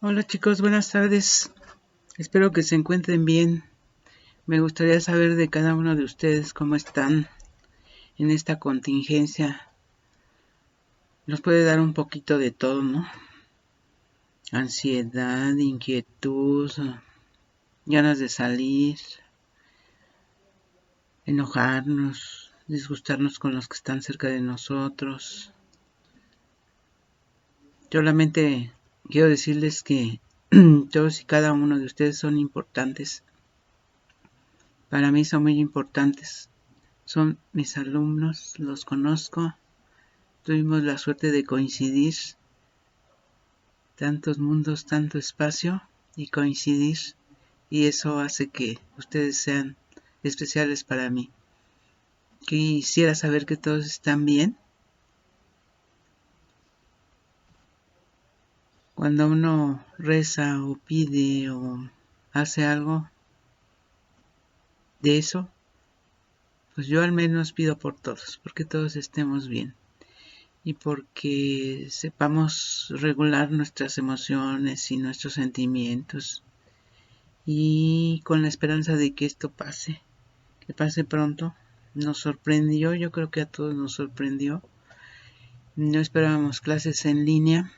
Hola chicos, buenas tardes. Espero que se encuentren bien. Me gustaría saber de cada uno de ustedes cómo están en esta contingencia. Nos puede dar un poquito de todo, ¿no? Ansiedad, inquietud, ganas de salir, enojarnos, disgustarnos con los que están cerca de nosotros. Solamente quiero decirles que todos y cada uno de ustedes son importantes. Para mí son muy importantes. Son mis alumnos, los conozco. Tuvimos la suerte de coincidir, tantos mundos, tanto espacio, y coincidir, y eso hace que ustedes sean especiales para mí. Quisiera saber que todos están bien. Cuando uno reza o pide o hace algo de eso, pues yo al menos pido por todos, porque todos estemos bien y porque sepamos regular nuestras emociones y nuestros sentimientos, y con la esperanza de que esto pase, que pase pronto. Nos sorprendió, yo creo que a todos nos sorprendió. No esperábamos clases en línea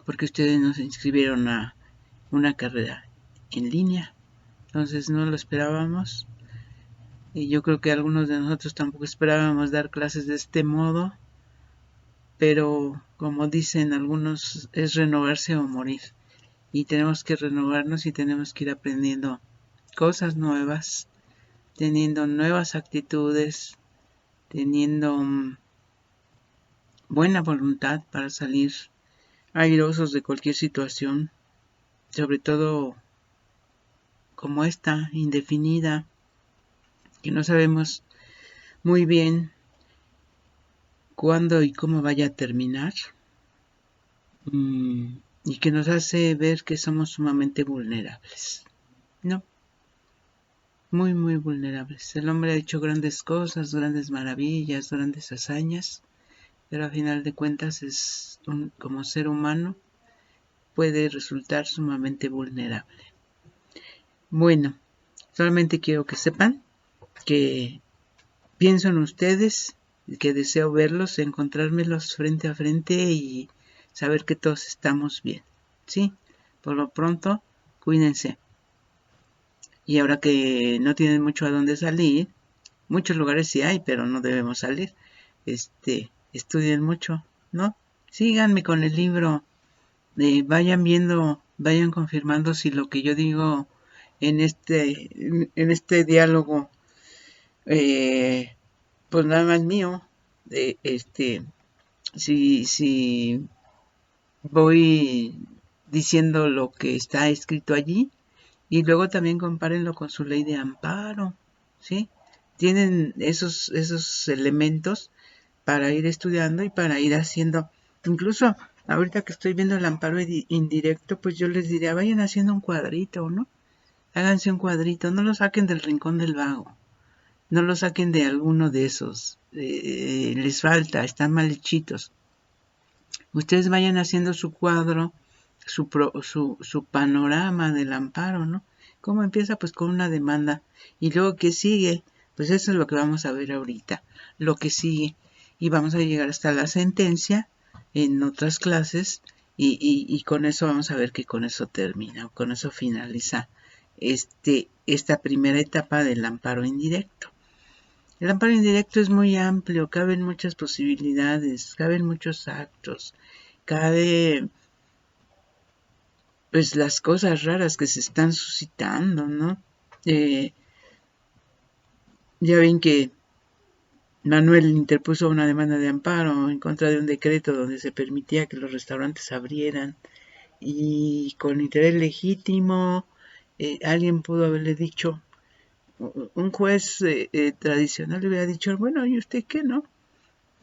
porque ustedes nos inscribieron a una carrera en línea, entonces no lo esperábamos, y yo creo que algunos de nosotros tampoco esperábamos dar clases de este modo, pero como dicen algunos, es renovarse o morir, y tenemos que renovarnos y tenemos que ir aprendiendo cosas nuevas, teniendo nuevas actitudes, teniendo buena voluntad para salir airosos de cualquier situación, sobre todo como esta, indefinida, que no sabemos muy bien cuándo y cómo vaya a terminar, y que nos hace ver que somos sumamente vulnerables, ¿no? Muy, muy vulnerables. El hombre ha hecho grandes cosas, grandes maravillas, grandes hazañas, pero a final de cuentas como ser humano puede resultar sumamente vulnerable. Bueno, solamente quiero que sepan que pienso en ustedes, que deseo verlos, encontrármelos frente a frente y saber que todos estamos bien. ¿Sí? Por lo pronto, cuídense. Y ahora que no tienen mucho a dónde salir, muchos lugares sí hay, pero no debemos salir. Estudien mucho, ¿no? Síganme con el libro. Vayan viendo, vayan confirmando si lo que yo digo en este diálogo, pues nada más mío, si voy diciendo lo que está escrito allí, y luego también compárenlo con su ley de amparo, ¿sí? Tienen esos elementos para ir estudiando y para ir haciendo. Incluso ahorita que estoy viendo el amparo indirecto, pues yo les diría, vayan haciendo un cuadrito, ¿no? Háganse un cuadrito, no lo saquen del rincón del vago, no lo saquen de alguno de esos, les falta, están mal hechitos. Ustedes vayan haciendo su cuadro, su panorama del amparo, ¿no? ¿Cómo empieza? Pues con una demanda. ¿Y luego qué sigue? Pues eso es lo que vamos a ver ahorita, lo que sigue. Y vamos a llegar hasta la sentencia en otras clases, y con eso vamos a ver que con eso termina, con eso finaliza esta primera etapa del amparo indirecto. El amparo indirecto es muy amplio, caben muchas posibilidades, caben muchos actos, cabe pues las cosas raras que se están suscitando, ¿no? Ya ven que Manuel interpuso una demanda de amparo en contra de un decreto donde se permitía que los restaurantes abrieran, y con interés legítimo, alguien pudo haberle dicho, un juez tradicional le hubiera dicho, bueno, ¿y usted qué, no?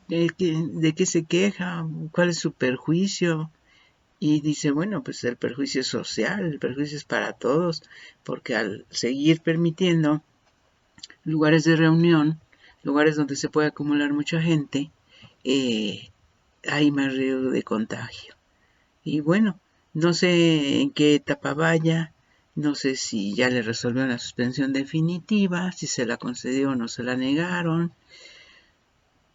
¿De qué se queja? ¿Cuál es su perjuicio? Y dice, bueno, pues el perjuicio es social, el perjuicio es para todos, porque al seguir permitiendo lugares de reunión, lugares donde se puede acumular mucha gente, hay más riesgo de contagio. Y bueno, No sé en qué etapa vaya, no sé si ya le resolvieron la suspensión definitiva, si se la concedió o no se la negaron.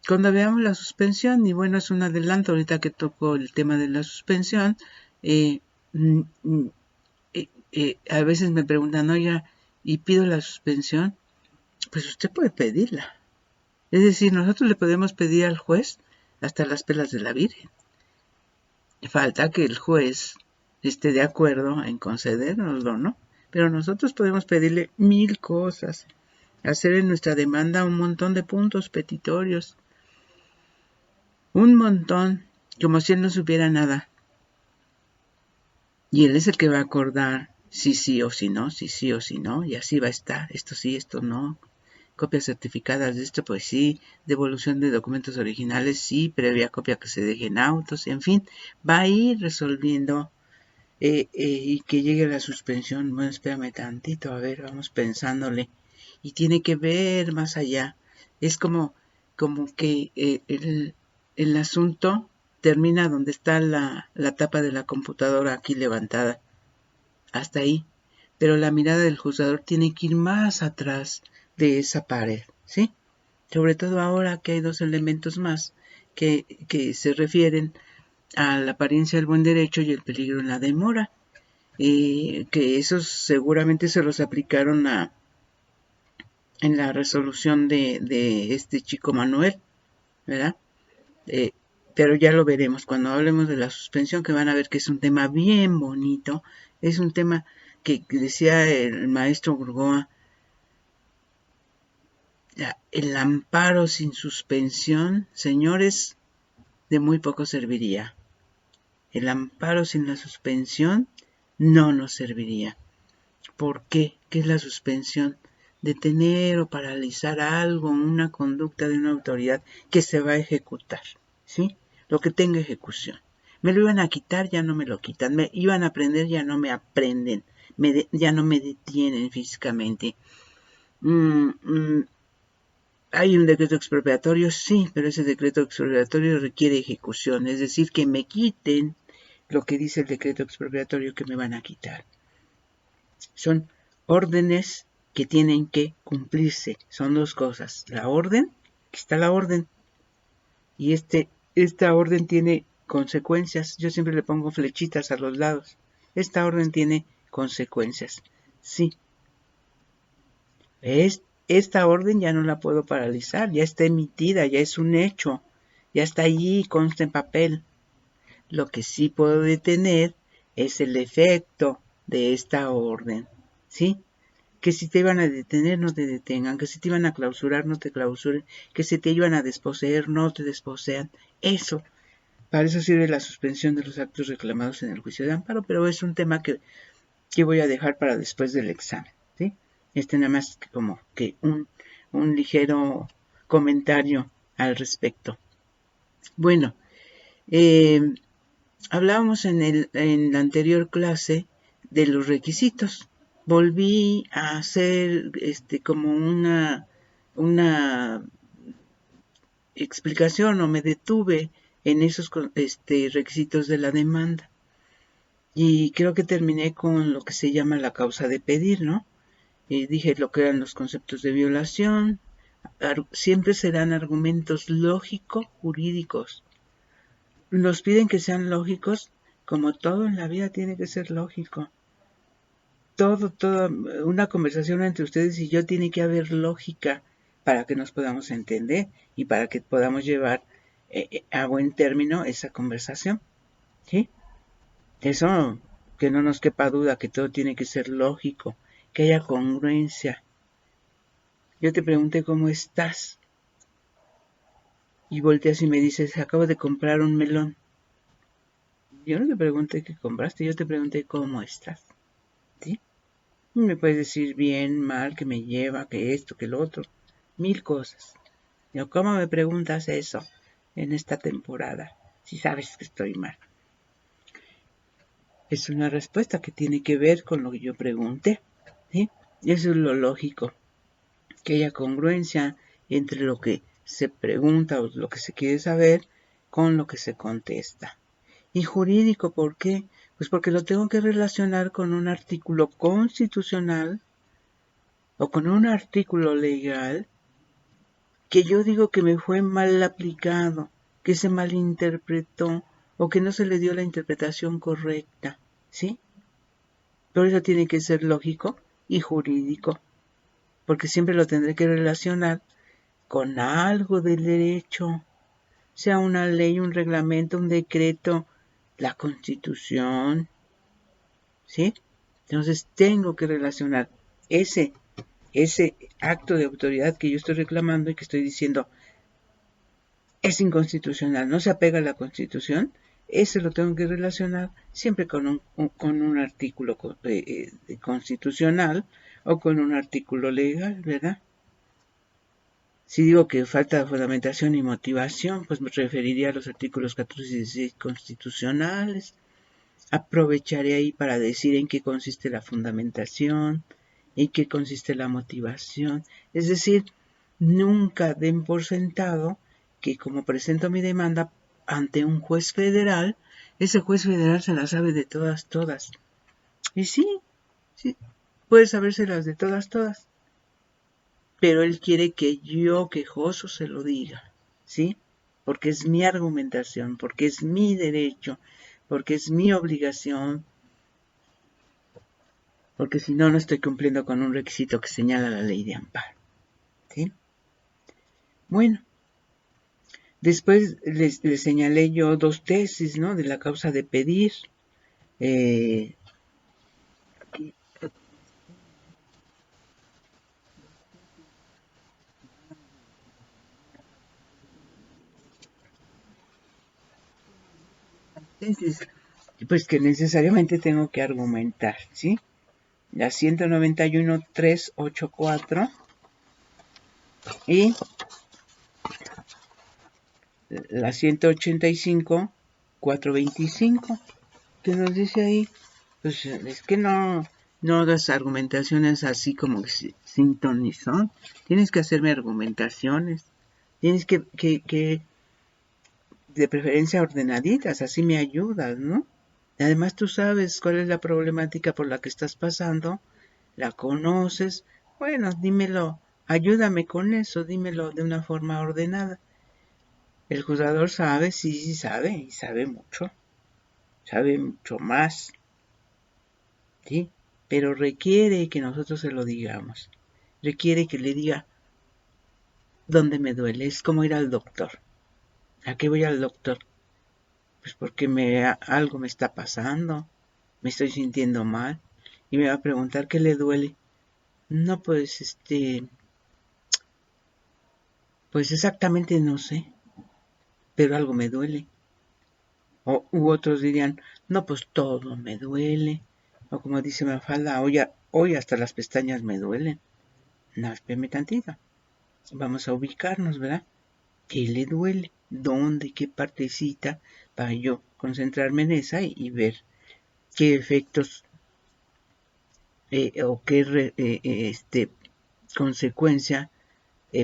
Cuando veamos la suspensión, y bueno, es un adelanto ahorita que toco el tema de la suspensión, mm, mm, a veces me preguntan, oiga, ¿y pido la suspensión? Pues usted puede pedirla. Es decir, nosotros le podemos pedir al juez hasta las pelas de la Virgen. Falta que el juez esté de acuerdo en concedérnoslo, ¿no? Pero nosotros podemos pedirle 1000 cosas, hacer en nuestra demanda un montón de puntos petitorios, un montón, como si él no supiera nada. Y él es el que va a acordar si sí o si no, si sí o si no, y así va a estar, esto sí, esto no, copias certificadas de esto, pues sí, devolución de documentos originales, sí, previa copia que se dejen autos, en fin, va a ir resolviendo y que llegue la suspensión. Bueno, espérame tantito, a ver, vamos pensándole. Y tiene que ver más allá. Es como que el asunto termina donde está la tapa de la computadora aquí levantada. Hasta ahí. Pero la mirada del juzgador tiene que ir más atrás de esa pared, ¿sí? Sobre todo ahora que hay dos elementos más que se refieren a la apariencia del buen derecho y el peligro en la demora. Que esos seguramente se los aplicaron en la resolución de este chico Manuel, ¿verdad? Eh, pero ya lo veremos cuando hablemos de la suspensión, que van a ver que es un tema bien bonito, es un tema que decía el maestro Burgoa, el amparo sin suspensión, señores, de muy poco serviría. El amparo sin la suspensión no nos serviría. ¿Por qué? ¿Qué es la suspensión? Detener o paralizar algo, una conducta de una autoridad que se va a ejecutar, ¿sí? Lo que tenga ejecución. Me lo iban a quitar, ya no me lo quitan. Me iban a aprender, ya no me aprenden. Ya no me detienen físicamente. ¿Hay un decreto expropiatorio? Sí, pero ese decreto expropiatorio requiere ejecución. Es decir, que me quiten lo que dice el decreto expropiatorio que me van a quitar. Son órdenes que tienen que cumplirse. Son dos cosas. La orden, aquí está la orden. Y esta orden tiene consecuencias. Yo siempre le pongo flechitas a los lados. Esta orden tiene consecuencias. Sí. Esta orden ya no la puedo paralizar. Ya está emitida, ya es un hecho. Ya está allí, consta en papel. Lo que sí puedo detener es el efecto de esta orden. ¿Sí? Que si te iban a detener, no te detengan, que si te iban a clausurar, no te clausuren, que si te iban a desposeer, no te desposean. Eso, para eso sirve la suspensión de los actos reclamados en el juicio de amparo, pero es un tema que voy a dejar para después del examen, ¿sí? Nada más como que un ligero comentario al respecto. Bueno, hablábamos en la anterior clase de los requisitos. Volví a hacer como una explicación o me detuve en esos requisitos de la demanda. Y creo que terminé con lo que se llama la causa de pedir, ¿no? Dije lo que eran los conceptos de violación. Siempre serán argumentos lógico-jurídicos. Nos piden que sean lógicos, como todo en la vida tiene que ser lógico. Toda una conversación entre ustedes y yo tiene que haber lógica para que nos podamos entender y para que podamos llevar a buen término esa conversación. ¿Sí? Eso, que no nos quepa duda que todo tiene que ser lógico, que haya congruencia. Yo te pregunté cómo estás y volteas y me dices, acabo de comprar un melón. Yo no te pregunté qué compraste, yo te pregunté cómo estás. ¿Sí? Me puedes decir bien, mal, que me lleva, que esto, que lo otro. 1000 cosas. Yo, ¿cómo me preguntas eso en esta temporada? Si sabes que estoy mal. Es una respuesta que tiene que ver con lo que yo pregunté. ¿Sí? Y eso es lo lógico. Que haya congruencia entre lo que se pregunta o lo que se quiere saber con lo que se contesta. Y jurídico, ¿por qué? Pues porque lo tengo que relacionar con un artículo constitucional o con un artículo legal que yo digo que me fue mal aplicado, que se malinterpretó o que no se le dio la interpretación correcta, ¿sí? Pero eso tiene que ser lógico y jurídico, porque siempre lo tendré que relacionar con algo del derecho, sea una ley, un reglamento, un decreto, la Constitución, ¿sí? Entonces tengo que relacionar ese acto de autoridad que yo estoy reclamando y que estoy diciendo es inconstitucional, no se apega a la Constitución, ese lo tengo que relacionar siempre con un artículo constitucional o con un artículo legal, ¿verdad? Si digo que falta fundamentación y motivación, pues me referiría a los artículos 14 y 16 constitucionales. Aprovecharé ahí para decir en qué consiste la fundamentación, en qué consiste la motivación. Es decir, nunca den por sentado que como presento mi demanda ante un juez federal, ese juez federal se la sabe de todas. Y sí, puede sabérselas de todas. Pero él quiere que yo, quejoso, se lo diga, ¿sí? Porque es mi argumentación, porque es mi derecho, porque es mi obligación, porque si no, no estoy cumpliendo con un requisito que señala la ley de amparo, ¿sí? Bueno, después les señalé yo 2 tesis, ¿no? De la causa de pedir. Aquí, tesis, pues que necesariamente tengo que argumentar, ¿sí? La 191.384 y la 185.425, que nos dice ahí, pues es que no hagas argumentaciones así como sin ton ni son. Tienes que hacerme argumentaciones. Tienes que de preferencia ordenaditas, así me ayudas, ¿no? Además tú sabes cuál es la problemática por la que estás pasando, la conoces. Bueno, dímelo, ayúdame con eso, dímelo de una forma ordenada. El juzgador sabe, sí sabe, y sabe mucho más, ¿sí? Pero requiere que nosotros se lo digamos. Requiere que le diga dónde me duele. Es como ir al doctor. ¿A qué voy al doctor? Pues porque algo me está pasando. Me estoy sintiendo mal. Y me va a preguntar qué le duele. No, pues pues exactamente no sé. Pero algo me duele. U otros dirían, no, pues todo me duele. O como dice Mafalda, hoy hasta las pestañas me duelen. No, espérame tantito. Vamos a ubicarnos, ¿verdad? ¿Qué le duele? ¿Dónde? ¿Qué partecita? Para yo concentrarme en esa y ver qué efectos o qué consecuencia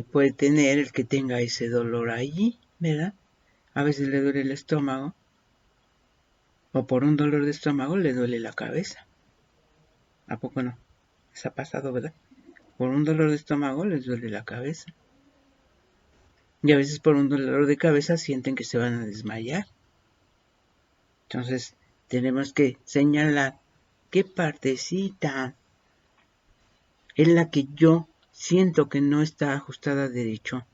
puede tener el que tenga ese dolor allí, ¿verdad? A veces le duele el estómago o por un dolor de estómago le duele la cabeza. ¿A poco no? Les ha pasado, ¿verdad? Por un dolor de estómago les duele la cabeza. Y a veces por un dolor de cabeza sienten que se van a desmayar. Entonces tenemos que señalar qué partecita es la que yo siento que no está ajustada a derecho.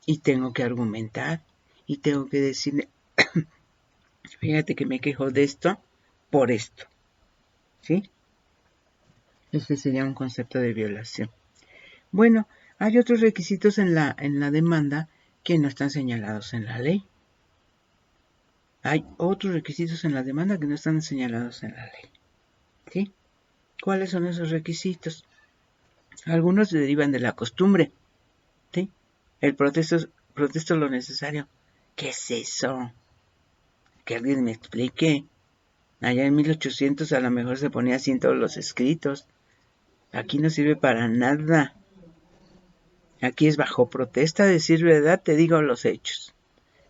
Y tengo que argumentar y tengo que decirle, fíjate que me quejo de esto por esto. ¿Sí? Este sería un concepto de violación. Bueno, hay otros requisitos en la demanda que no están señalados en la ley. Hay otros requisitos en la demanda que no están señalados en la ley. ¿Sí? ¿Cuáles son esos requisitos? Algunos se derivan de la costumbre. ¿Sí? El protesto lo necesario. ¿Qué es eso? Que alguien me explique. Allá en 1800 a lo mejor se ponía así en todos los escritos. Aquí no sirve para nada. Aquí es bajo protesta, decir verdad, te digo los hechos.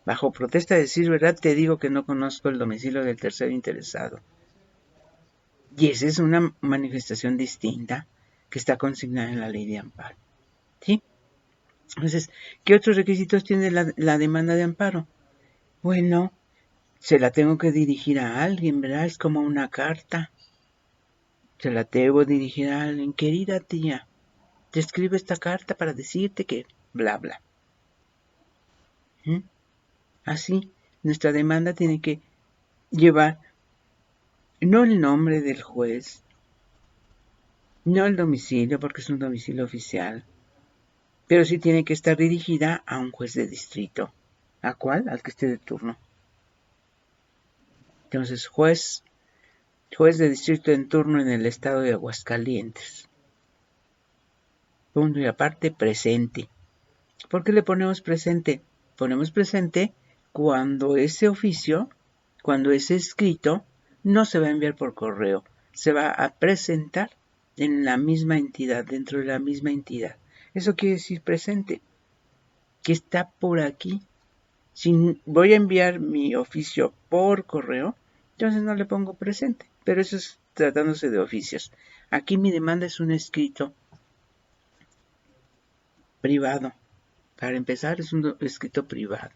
Bajo protesta de decir verdad, te digo que no conozco el domicilio del tercero interesado. Y esa es una manifestación distinta que está consignada en la ley de amparo. ¿Sí? Entonces, ¿qué otros requisitos tiene la demanda de amparo? Bueno, se la tengo que dirigir a alguien, ¿verdad? Es como una carta. Se la debo dirigir a alguien. Querida tía, te escribo esta carta para decirte que bla, bla. ¿Mm? Así, nuestra demanda tiene que llevar no el nombre del juez, no el domicilio, porque es un domicilio oficial, pero sí tiene que estar dirigida a un juez de distrito. ¿A cuál? Al que esté de turno. Entonces, juez de distrito en turno en el estado de Aguascalientes. Punto y aparte, presente. ¿Por qué le ponemos presente? Ponemos presente cuando ese oficio, cuando ese escrito, no se va a enviar por correo, se va a presentar en la misma entidad, dentro de la misma entidad. Eso quiere decir presente, que está por aquí. Si voy a enviar mi oficio por correo, entonces no le pongo presente, pero eso es tratándose de oficios. Aquí mi demanda es un escrito privado. Para empezar, es un escrito privado.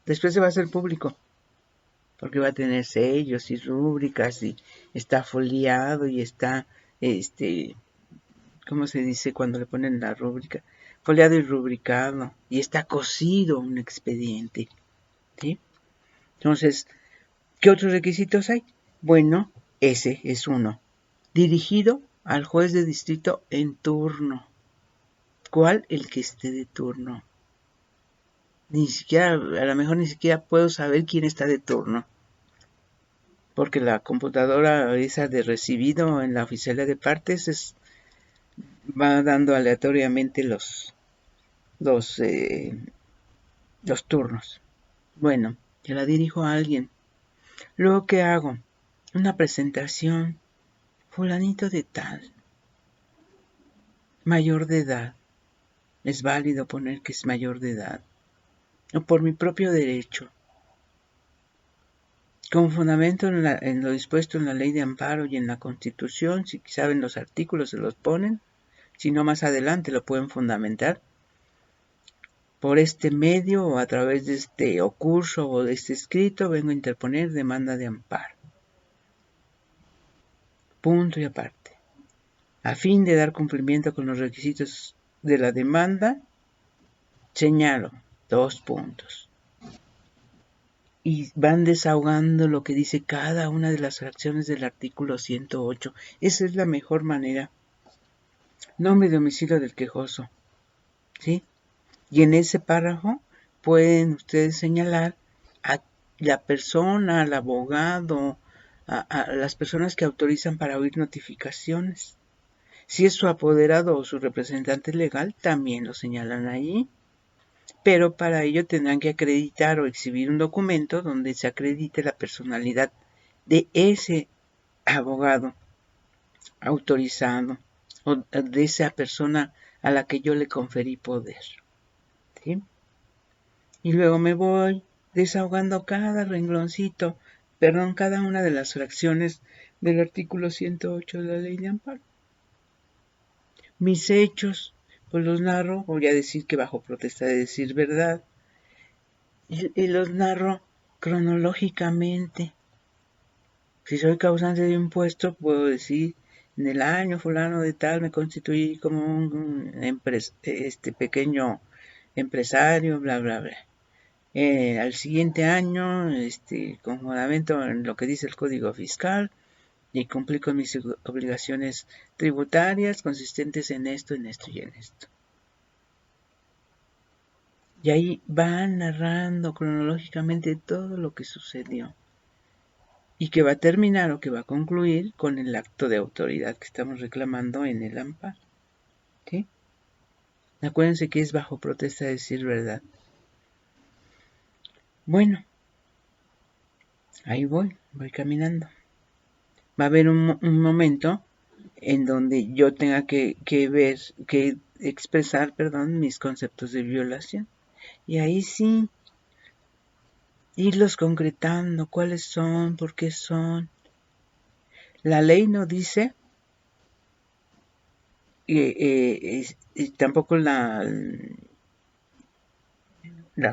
Después se va a hacer público, porque va a tener sellos y rúbricas y está foliado y está, ¿cómo se dice cuando le ponen la rúbrica? Foliado y rubricado y está cosido un expediente, ¿sí? Entonces, ¿qué otros requisitos hay? Bueno, ese es uno. Dirigido al juez de distrito en turno. ¿Cuál? El que esté de turno. Ni siquiera, a lo mejor ni siquiera puedo saber quién está de turno. Porque la computadora esa de recibido en la oficialía de partes va dando aleatoriamente los turnos. Bueno, yo la dirijo a alguien. Luego, ¿qué hago? Una presentación. Fulanito de tal. Mayor de edad. Es válido poner que es mayor de edad. O por mi propio derecho. Con fundamento en lo dispuesto en la ley de amparo y en la Constitución, si saben los artículos se los ponen, si no más adelante lo pueden fundamentar. Por este medio o a través de este curso o de este escrito vengo a interponer demanda de amparo. Punto y aparte. A fin de dar cumplimiento con los requisitos de la demanda, señalo 2 puntos. Y van desahogando lo que dice cada una de las fracciones del artículo 108. Esa es la mejor manera. Nombre y domicilio del quejoso. ¿Sí? Y en ese párrafo pueden ustedes señalar a la persona, al abogado, a las personas que autorizan para oír notificaciones. Si es su apoderado o su representante legal, también lo señalan allí. Pero para ello tendrán que acreditar o exhibir un documento donde se acredite la personalidad de ese abogado autorizado o de esa persona a la que yo le conferí poder. ¿Sí? Y luego me voy desahogando cada rengloncito, cada una de las fracciones del artículo 108 de la ley de amparo. Mis hechos, pues los narro, voy a decir que bajo protesta de decir verdad, y los narro cronológicamente. Si soy causante de impuesto, puedo decir, en el año fulano de tal me constituí como un pequeño empresario, bla, bla, bla. Al siguiente año, con fundamento en lo que dice el Código Fiscal, y cumplí con mis obligaciones tributarias consistentes en esto y en esto. Y ahí va narrando cronológicamente todo lo que sucedió. Y que va a terminar o que va a concluir con el acto de autoridad que estamos reclamando en el amparo. ¿Sí? Acuérdense que es bajo protesta de decir verdad. Bueno, ahí voy caminando. Va a haber un momento en donde yo tenga que expresar, mis conceptos de violación. Y ahí sí, irlos concretando, cuáles son, por qué son. La ley no dice, y tampoco la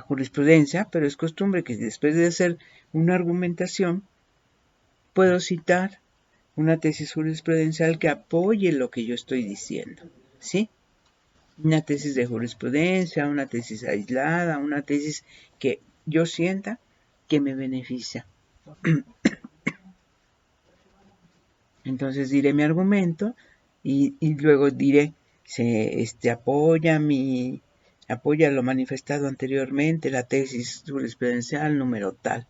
jurisprudencia, pero es costumbre que después de hacer una argumentación, puedo citar una tesis jurisprudencial que apoye lo que yo estoy diciendo, ¿sí? Una tesis de jurisprudencia, una tesis aislada, una tesis que yo sienta que me beneficia. Entonces diré mi argumento y luego diré, apoya lo manifestado anteriormente, la tesis jurisprudencial número tal.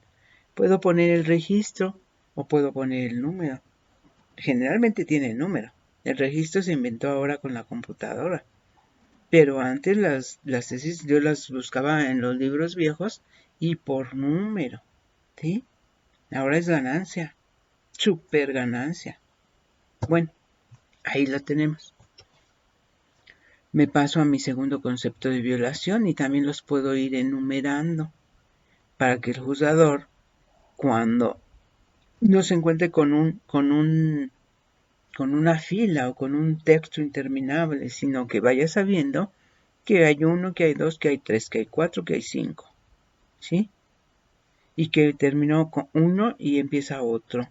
Puedo poner el registro o puedo poner el número. Generalmente tiene el número. El registro se inventó ahora con la computadora. Pero antes las tesis yo las buscaba en los libros viejos y por número. ¿Sí? Ahora es ganancia. Super ganancia. Bueno, ahí la tenemos. Me paso a mi segundo concepto de violación y también los puedo ir enumerando para que el juzgador, cuando no se encuentre con una fila o con un texto interminable, sino que vaya sabiendo que hay uno, que hay dos, que hay tres, que hay cuatro, que hay cinco, ¿sí? Y que terminó con uno y empieza otro.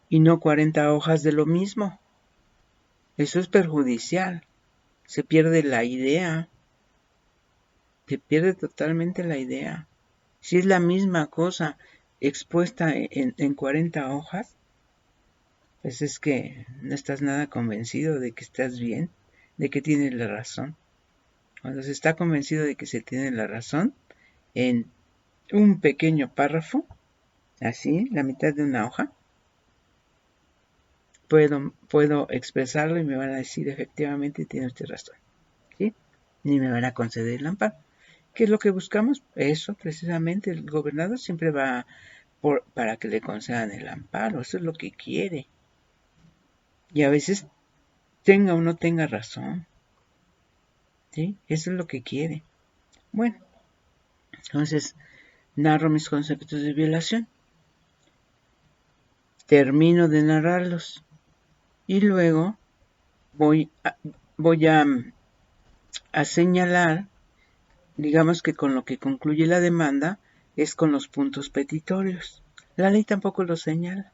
Y no 40 hojas de lo mismo. Eso es perjudicial. Se pierde la idea. Se pierde totalmente la idea. Si es la misma cosa expuesta en 40 hojas, pues es que no estás nada convencido de que estás bien, de que tienes la razón. Cuando se está convencido de que se tiene la razón, en un pequeño párrafo, así, la mitad de una hoja, puedo expresarlo y me van a decir efectivamente tiene usted razón, ¿sí? Y me van a conceder el amparo. ¿Qué es lo que buscamos? Eso, precisamente, el gobernador siempre va para que le concedan el amparo, eso es lo que quiere. Y a veces tenga o no tenga razón, ¿sí? Eso es lo que quiere. Bueno, entonces narro mis conceptos de violación, termino de narrarlos y luego voy a señalar, digamos que con lo que concluye la demanda es con los puntos petitorios. La ley tampoco lo señala.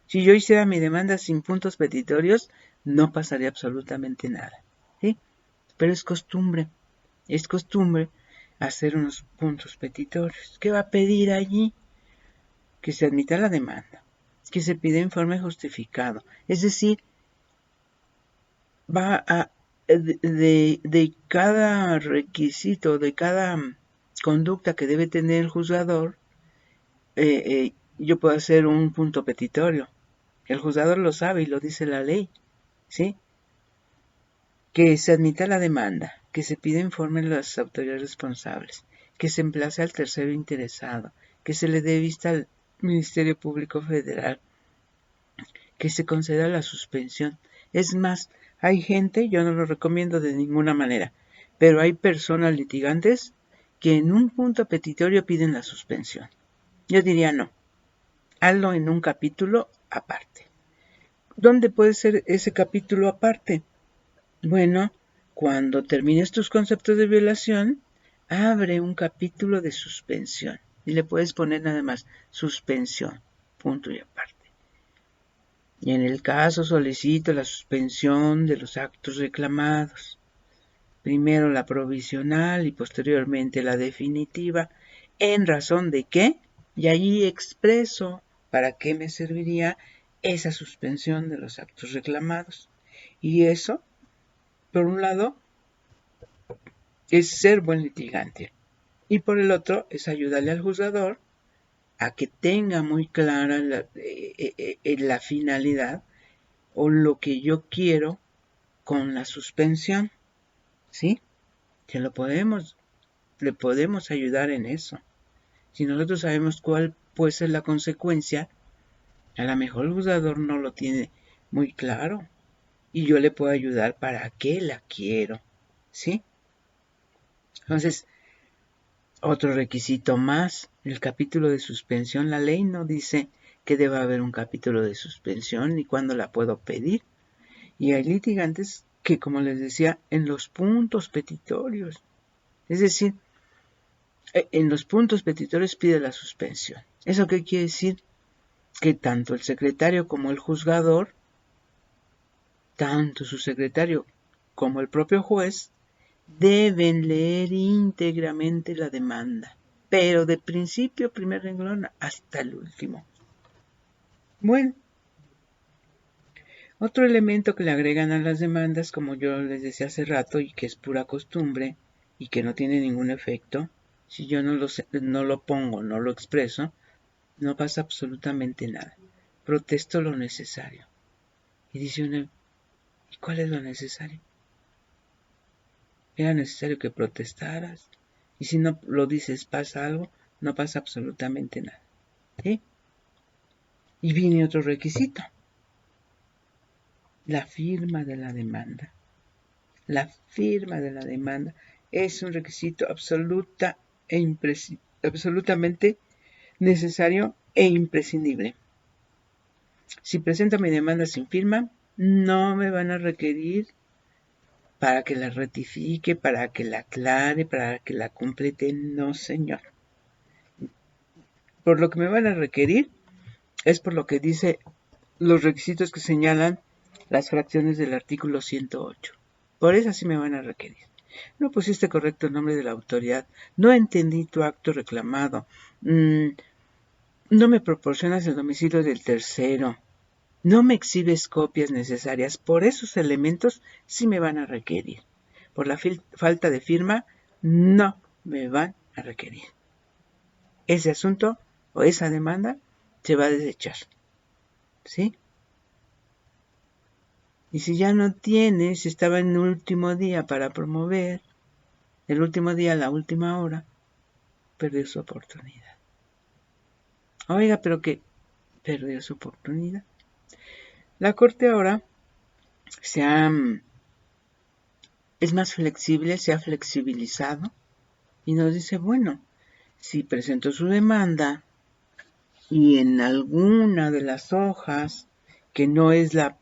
Si yo hiciera mi demanda sin puntos petitorios, no pasaría absolutamente nada, ¿sí? Pero es costumbre hacer unos puntos petitorios. ¿Qué va a pedir allí? Que se admita la demanda, que se pida informe justificado. Es decir, va a de cada requisito, de cada conducta que debe tener el juzgador, yo puedo hacer un punto petitorio. El juzgador lo sabe y lo dice la ley, ¿sí? Que se admita la demanda, que se pida informe a las autoridades responsables, que se emplace al tercero interesado, que se le dé vista al Ministerio Público Federal, que se conceda la suspensión. Es más, hay gente, yo no lo recomiendo de ninguna manera, pero hay personas litigantes que en un punto petitorio piden la suspensión. Yo diría no, hazlo en un capítulo aparte. ¿Dónde puede ser ese capítulo aparte? Bueno, cuando termines tus conceptos de violación, abre un capítulo de suspensión y le puedes poner nada más suspensión, punto y aparte. Y en el caso solicito la suspensión de los actos reclamados. Primero la provisional y posteriormente la definitiva. ¿En razón de qué? Y allí expreso para qué me serviría esa suspensión de los actos reclamados. Y eso, por un lado, es ser buen litigante. Y por el otro, es ayudarle al juzgador a que tenga muy clara la finalidad o lo que yo quiero con la suspensión, ¿sí? Que le podemos ayudar en eso. Si nosotros sabemos cuál puede ser la consecuencia, a lo mejor el juzgador no lo tiene muy claro y yo le puedo ayudar para qué la quiero, ¿sí? Entonces, otro requisito más, el capítulo de suspensión. La ley no dice que deba haber un capítulo de suspensión ni cuándo la puedo pedir. Y hay litigantes que, como les decía, en los puntos petitorios, es decir, en los puntos petitorios pide la suspensión. ¿Eso qué quiere decir? Que tanto el secretario como el juzgador, tanto su secretario como el propio juez, deben leer íntegramente la demanda, pero de principio, primer renglón, hasta el último. Bueno, otro elemento que le agregan a las demandas, como yo les decía hace rato, y que es pura costumbre, y que no tiene ningún efecto, si yo no lo pongo, no lo expreso, no pasa absolutamente nada. Protesto lo necesario. Y dice uno, ¿y cuál es lo necesario? Era necesario que protestaras. Y si no lo dices, pasa algo, no pasa absolutamente nada. ¿Sí? Y viene otro requisito. La firma de la demanda. La firma de la demanda es un requisito absolutamente necesario e imprescindible. Si presento mi demanda sin firma, no me van a requerir para que la ratifique, para que la aclare, para que la complete. No, señor. Por lo que me van a requerir es por lo que dice los requisitos que señalan las fracciones del artículo 108. Por eso sí me van a requerir. No pusiste correcto el nombre de la autoridad. No entendí tu acto reclamado. No me proporcionas el domicilio del tercero. No me exhibes copias necesarias. Por esos elementos sí me van a requerir. Por la falta de firma, no me van a requerir. Ese asunto o esa demanda se va a desechar. ¿Sí? Y si ya no tiene, si estaba en el último día para promover, el último día, la última hora, perdió su oportunidad. Oiga, pero que perdió su oportunidad. La Corte ahora es más flexible, se ha flexibilizado y nos dice, bueno, si presentó su demanda y en alguna de las hojas, que no es la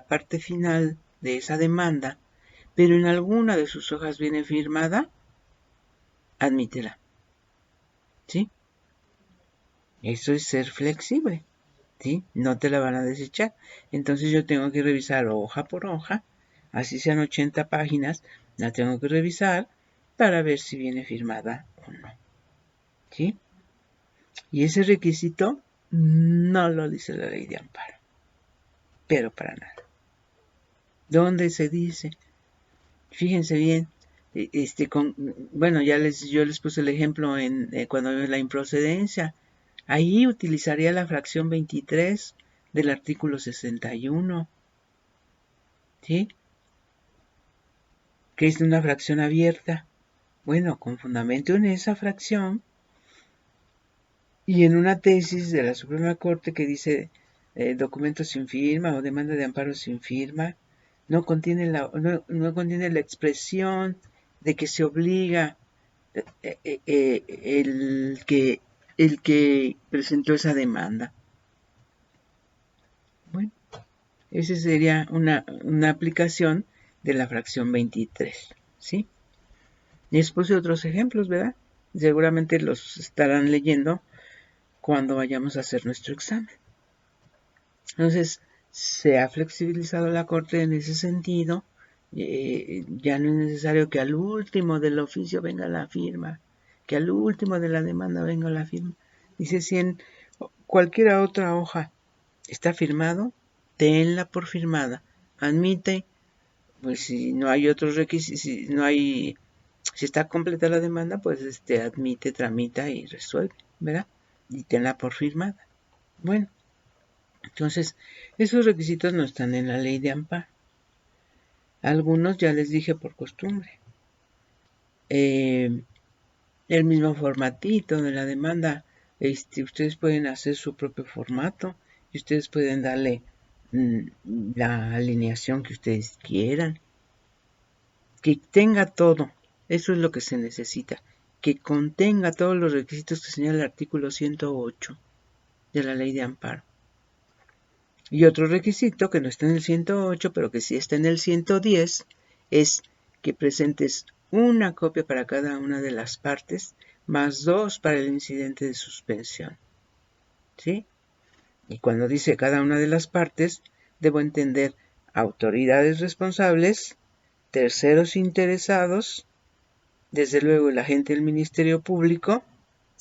parte final de esa demanda, pero en alguna de sus hojas viene firmada, admítela. ¿Sí? Eso es ser flexible. ¿Sí? No te la van a desechar. Entonces yo tengo que revisar hoja por hoja, así sean 80 páginas, la tengo que revisar para ver si viene firmada o no. ¿Sí? Y ese requisito no lo dice la ley de amparo, pero para nada. ¿Dónde se dice? Fíjense bien, bueno, yo les puse el ejemplo cuando la improcedencia. Ahí utilizaría la fracción 23 del artículo 61, ¿sí? Que es una fracción abierta. Bueno, con fundamento en esa fracción y en una tesis de la Suprema Corte que dice documento sin firma o demanda de amparo sin firma, no contiene la expresión de que se obliga el que presentó esa demanda. Bueno, esa sería una aplicación de la fracción 23, ¿sí? Les puse otros ejemplos, ¿verdad? Seguramente los estarán leyendo cuando vayamos a hacer nuestro examen. Entonces, se ha flexibilizado la Corte en ese sentido. Ya no es necesario que al último del oficio venga la firma, que al último de la demanda venga la firma. Dice, si en cualquier otra hoja está firmado, tenla por firmada. Admite, pues si no hay otros requisitos, si está completa la demanda, pues admite, tramita y resuelve, ¿verdad? Y tenla por firmada. Bueno, entonces, esos requisitos no están en la ley de amparo. Algunos ya les dije por costumbre. El mismo formatito de la demanda, ustedes pueden hacer su propio formato y ustedes pueden darle la alineación que ustedes quieran. Que tenga todo. Eso es lo que se necesita. que contenga todos los requisitos que señala el artículo 108 de la Ley de Amparo. Y otro requisito que no está en el 108, pero que sí está en el 110, es que presentes una copia para cada una de las partes, más 2 para el incidente de suspensión. ¿Sí? Y cuando dice cada una de las partes, debo entender autoridades responsables, terceros interesados, desde luego el agente del Ministerio Público,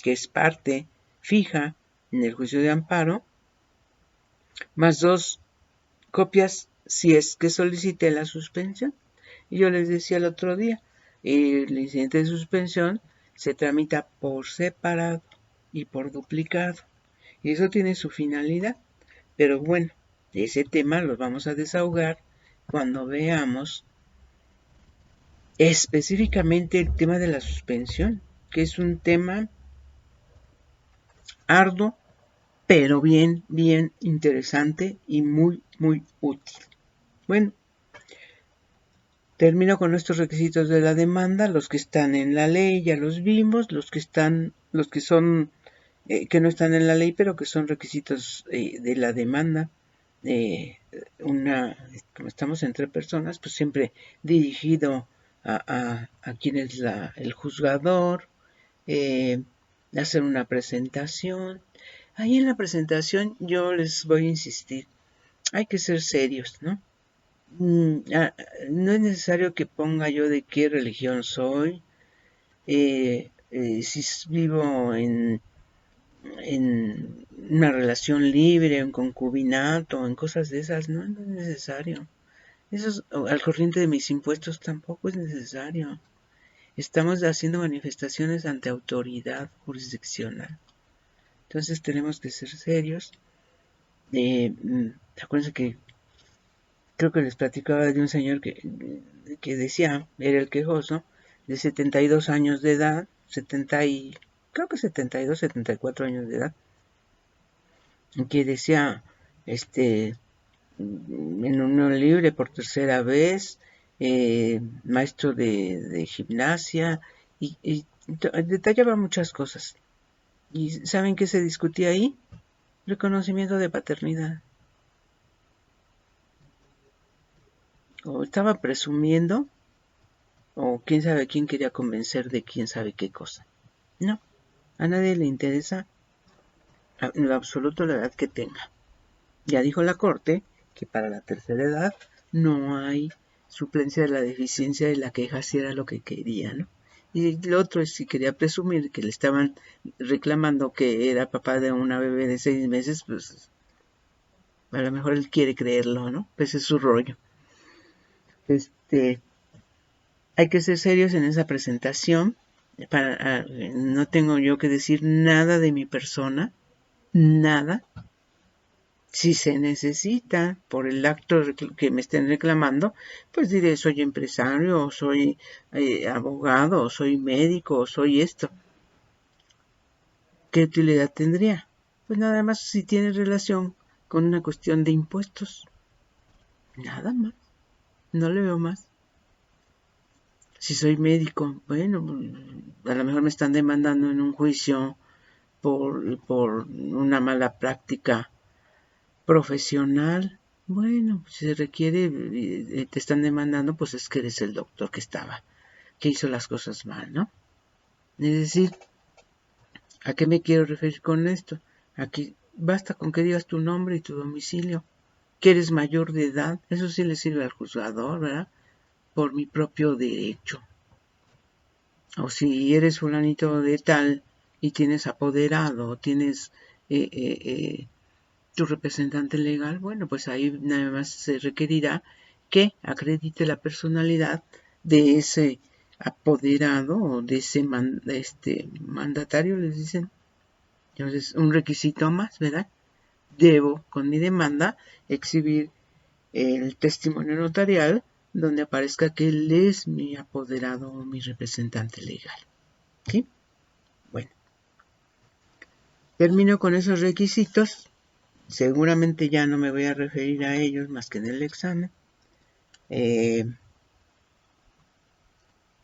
que es parte fija en el juicio de amparo, más 2 copias si es que solicité la suspensión. Y yo les decía el otro día, el incidente de suspensión se tramita por separado y por duplicado. Y eso tiene su finalidad. Pero bueno, ese tema lo vamos a desahogar cuando veamos específicamente el tema de la suspensión, que es un tema arduo, pero bien interesante y muy útil. Bueno, termino con estos requisitos de la demanda, los que están en la ley ya los vimos, los que son que no están en la ley, pero que son requisitos de la demanda. Como estamos entre personas, pues siempre dirigido a quien es el juzgador, hacer una presentación. Ahí en la presentación yo les voy a insistir, hay que ser serios, ¿no? No es necesario que ponga yo de qué religión soy, si vivo en una relación libre, en concubinato, en cosas de esas, no es necesario. Eso al corriente de mis impuestos tampoco es necesario. Estamos haciendo manifestaciones ante autoridad jurisdiccional. Entonces tenemos que ser serios. Acuérdense que creo que les platicaba de un señor que decía, era el quejoso, de 72 años de edad, creo que 72, 74 años de edad, que decía, en unión libre por tercera vez, maestro de gimnasia, y detallaba muchas cosas. ¿Y saben qué se discutía ahí? Reconocimiento de paternidad. O estaba presumiendo, o quién sabe quién quería convencer de quién sabe qué cosa. No, a nadie le interesa en lo absoluto la edad que tenga. Ya dijo la Corte que para la tercera edad no hay suplencia de la deficiencia de la queja si era lo que quería, ¿no? Y lo otro es si quería presumir que le estaban reclamando que era papá de una bebé de 6 meses, pues a lo mejor él quiere creerlo, ¿no? Pues es su rollo. Hay que ser serios en esa presentación. No tengo yo que decir nada de mi persona, nada. Si se necesita por el acto que me estén reclamando, pues diré soy empresario, o soy abogado, o soy médico, o soy esto. ¿Qué utilidad tendría? Pues nada más si tiene relación con una cuestión de impuestos. Nada más. No le veo más. Si soy médico, bueno, a lo mejor me están demandando en un juicio por una mala práctica profesional. Bueno, si se requiere, te están demandando, pues es que eres el doctor que hizo las cosas mal, ¿no? Es decir, ¿a qué me quiero referir con esto? Aquí basta con que digas tu nombre y tu domicilio, que eres mayor de edad, eso sí le sirve al juzgador, ¿verdad? Por mi propio derecho. O si eres fulanito de tal y tienes apoderado, o tienes tu representante legal, bueno, pues ahí nada más se requerirá que acredite la personalidad de ese apoderado o de ese mandatario, les dicen. Entonces, un requisito más, ¿verdad? Debo, con mi demanda, exhibir el testimonio notarial donde aparezca que él es mi apoderado o mi representante legal. ¿Sí? Bueno, termino con esos requisitos. Seguramente ya no me voy a referir a ellos más que en el examen.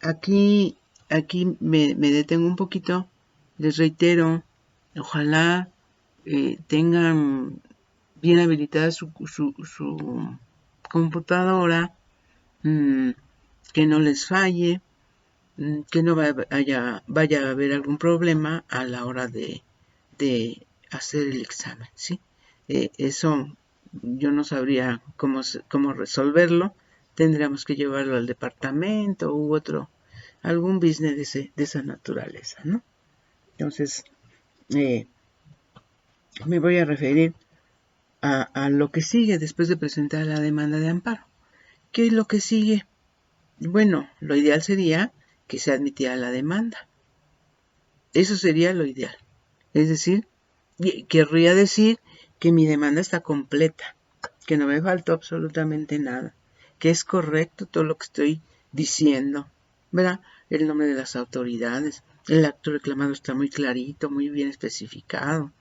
Aquí aquí me detengo un poquito. Les reitero, ojalá tengan bien habilitada su computadora, que no les falle, que no vaya a haber algún problema a la hora de hacer el examen, ¿sí? Eso yo no sabría cómo resolverlo. Tendríamos que llevarlo al departamento u algún business de esa naturaleza, ¿no? Entonces, me voy a referir a lo que sigue después de presentar la demanda de amparo. ¿Qué es lo que sigue? Bueno, lo ideal sería que se admitiera la demanda. Eso sería lo ideal. Es decir, querría decir que mi demanda está completa, que no me faltó absolutamente nada, que es correcto todo lo que estoy diciendo, ¿verdad? El nombre de las autoridades, el acto reclamado está muy clarito, muy bien especificado.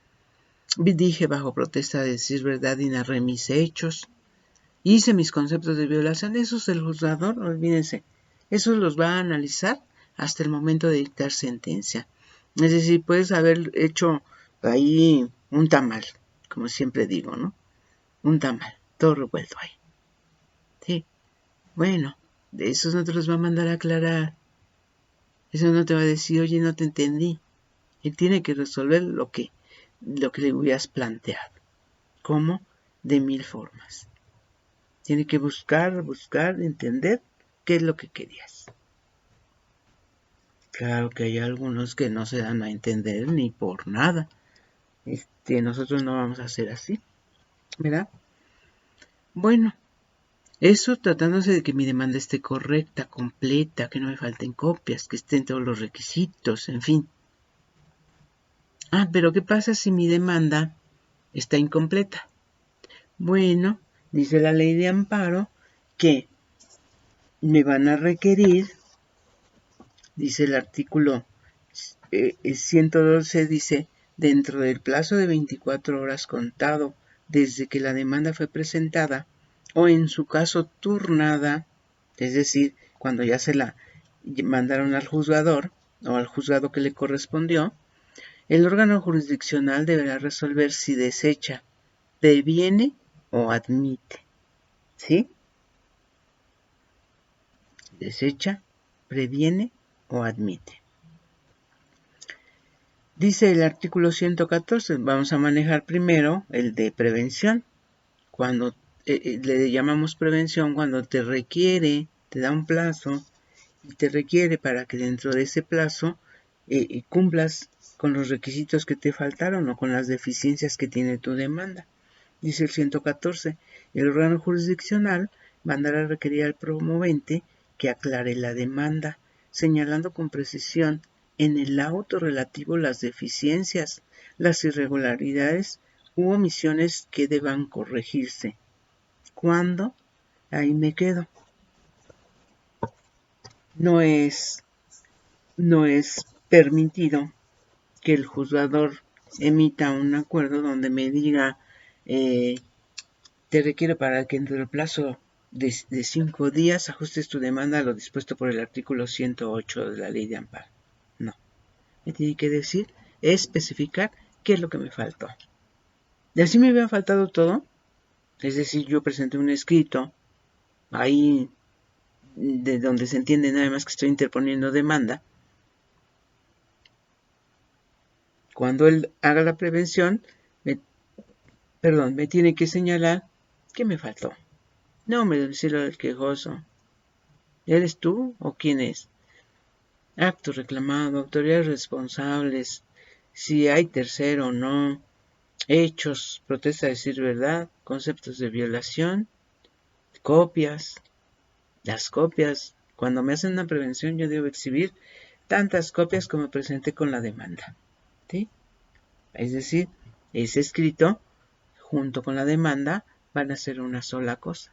Dije bajo protesta de decir verdad y narré mis hechos. Hice mis conceptos de violación. Eso es el juzgador, olvídense. Eso los va a analizar hasta el momento de dictar sentencia. Es decir, puedes haber hecho ahí un tamal, como siempre digo, ¿no? Un tamal, todo revuelto ahí. Sí. Bueno, de eso no te los va a mandar a aclarar. Eso no te va a decir, oye, no te entendí. Él tiene que resolver lo que le hubieras planteado. ¿Cómo? De 1000 formas. Tiene que buscar, entender qué es lo que querías. Claro que hay algunos que no se dan a entender ni por nada. Nosotros no vamos a hacer así, ¿verdad? Bueno, eso tratándose de que mi demanda esté correcta, completa, que no me falten copias, que estén todos los requisitos, en fin. Pero ¿qué pasa si mi demanda está incompleta? Bueno, dice la ley de amparo que me van a requerir, dice el artículo 112, dice, dentro del plazo de 24 horas contado desde que la demanda fue presentada, o en su caso turnada, es decir, cuando ya se la mandaron al juzgador o al juzgado que le correspondió, el órgano jurisdiccional deberá resolver si desecha, previene o admite. ¿Sí? Desecha, previene o admite. Dice el artículo 114, vamos a manejar primero el de prevención. Cuando le llamamos prevención, cuando te requiere, te da un plazo y te requiere para que dentro de ese plazo cumplas con los requisitos que te faltaron o con las deficiencias que tiene tu demanda. Dice el 114, el órgano jurisdiccional mandará a requerir al promovente que aclare la demanda, señalando con precisión en el auto relativo las deficiencias, las irregularidades u omisiones que deban corregirse. ¿Cuándo? Ahí me quedo. No es permitido que el juzgador emita un acuerdo donde me diga te requiero para que entre el plazo de 5 días ajustes tu demanda a lo dispuesto por el artículo 108 de la ley de amparo. No. Me tiene que decir, especificar qué es lo que me faltó. Y así me había faltado todo. Es decir, yo presenté un escrito ahí de donde se entiende nada más que estoy interponiendo demanda. Cuando él haga la prevención, me tiene que señalar qué me faltó. No me decirlo del quejoso. ¿Eres tú o quién es? Acto reclamado, autoridades responsables, si hay tercero o no, hechos, protesta de decir verdad, conceptos de violación, copias. Las copias, cuando me hacen una prevención yo debo exhibir tantas copias como presenté con la demanda. ¿Sí? Es decir, ese escrito junto con la demanda van a ser una sola cosa.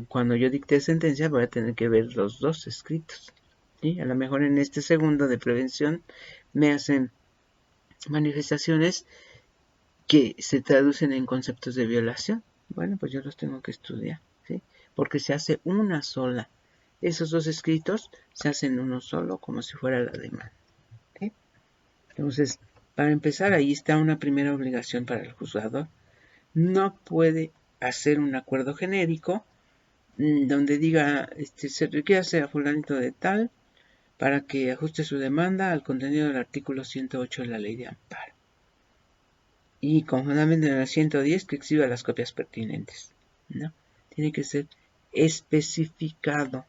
Cuando yo dicte sentencia voy a tener que ver los dos escritos. ¿Sí? A lo mejor en este segundo de prevención me hacen manifestaciones que se traducen en conceptos de violación. Bueno, pues yo los tengo que estudiar, ¿sí? Porque se hace una sola esos dos escritos se hacen uno solo, como si fuera la demanda. ¿Sí? Entonces, para empezar, ahí está una primera obligación para el juzgador. No puede hacer un acuerdo genérico donde diga, se requiere hacer a fulanito de tal para que ajuste su demanda al contenido del artículo 108 de la ley de amparo. Y con fundamento en el 110 que exhiba las copias pertinentes. ¿No? Tiene que ser especificado.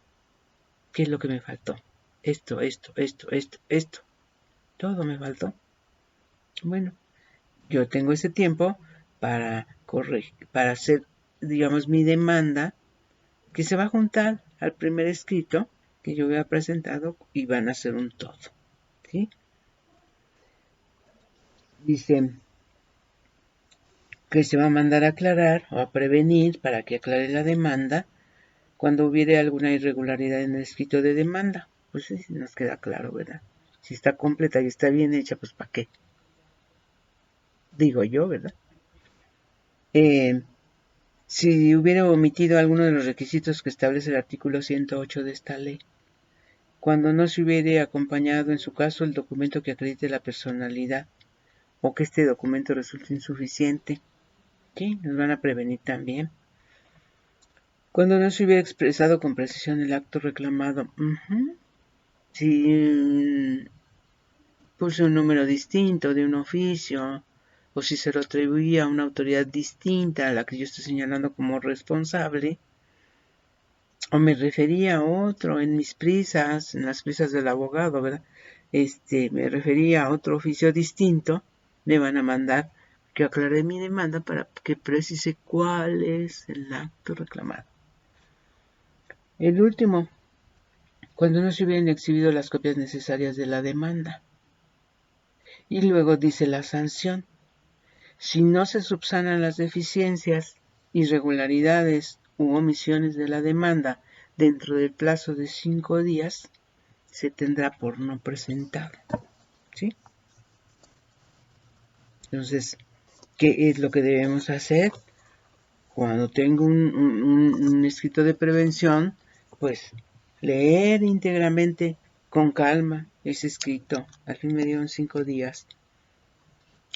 ¿Qué es lo que me faltó? Esto. Todo me faltó. Bueno, yo tengo ese tiempo para hacer, digamos, mi demanda, que se va a juntar al primer escrito que yo había presentado y van a ser un todo. ¿Sí? Dice que se va a mandar a aclarar o a prevenir para que aclare la demanda cuando hubiere alguna irregularidad en el escrito de demanda. Pues sí, nos queda claro, ¿verdad? Si está completa y está bien hecha, pues ¿para qué? Digo yo, ¿verdad? Si hubiera omitido alguno de los requisitos que establece el artículo 108 de esta ley, cuando no se hubiere acompañado en su caso el documento que acredite la personalidad o que este documento resulte insuficiente, ¿sí? Nos van a prevenir también. Cuando no se hubiera expresado con precisión el acto reclamado, si puse un número distinto de un oficio, o si se lo atribuía a una autoridad distinta a la que yo estoy señalando como responsable, o me refería a otro en mis prisas, en las prisas del abogado, ¿verdad? Me refería a otro oficio distinto, me van a mandar que aclare mi demanda para que precise cuál es el acto reclamado. El último, cuando no se hubieran exhibido las copias necesarias de la demanda. Y luego dice la sanción. Si no se subsanan las deficiencias, irregularidades u omisiones de la demanda dentro del plazo de 5 días, se tendrá por no presentado. ¿Sí? Entonces, ¿qué es lo que debemos hacer? Cuando tengo un escrito de prevención, pues leer íntegramente con calma ese escrito. Al fin me dieron 5 días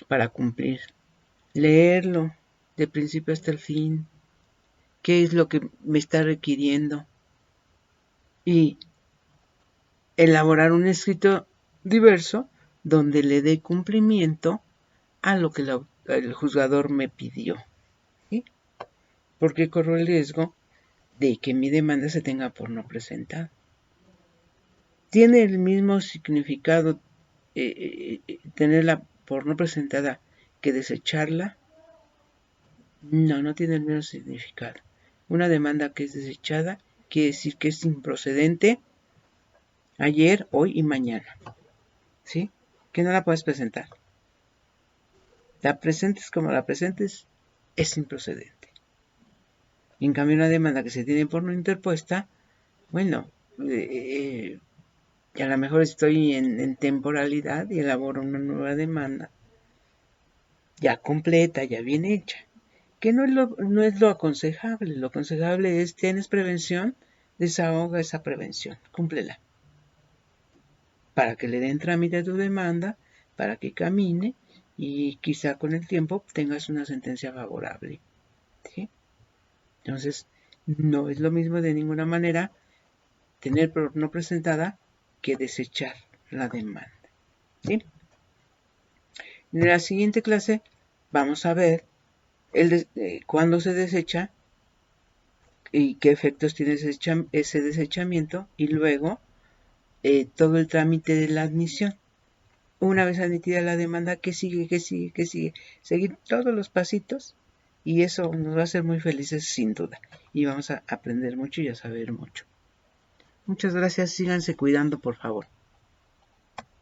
para cumplir. Leerlo de principio hasta el fin. ¿Qué es lo que me está requiriendo? Y elaborar un escrito diverso donde le dé cumplimiento a lo que el juzgador me pidió. ¿Sí? Porque corro el riesgo de que mi demanda se tenga por no presentar. ¿Tiene el mismo significado tenerla por no presentada que desecharla? No, no tiene el mismo significado. Una demanda que es desechada quiere decir que es improcedente ayer, hoy y mañana. ¿Sí? Que no la puedes presentar. La presentes como la presentes, es improcedente. En cambio, una demanda que se tiene por no interpuesta, bueno, a lo mejor estoy en temporalidad y elaboro una nueva demanda, ya completa, ya bien hecha. Que no es lo aconsejable. Lo aconsejable es, tienes prevención, desahoga esa prevención, cúmplela. Para que le den trámite a tu demanda, para que camine y quizá con el tiempo tengas una sentencia favorable. ¿Sí? Entonces, no es lo mismo de ninguna manera tener por no presentada que desechar la demanda. ¿Sí? En la siguiente clase vamos a ver cuándo se desecha y qué efectos tiene ese desechamiento y luego todo el trámite de la admisión. Una vez admitida la demanda, ¿qué sigue? Seguir todos los pasitos y eso nos va a hacer muy felices sin duda. Y vamos a aprender mucho y a saber mucho. Muchas gracias, síganse cuidando por favor.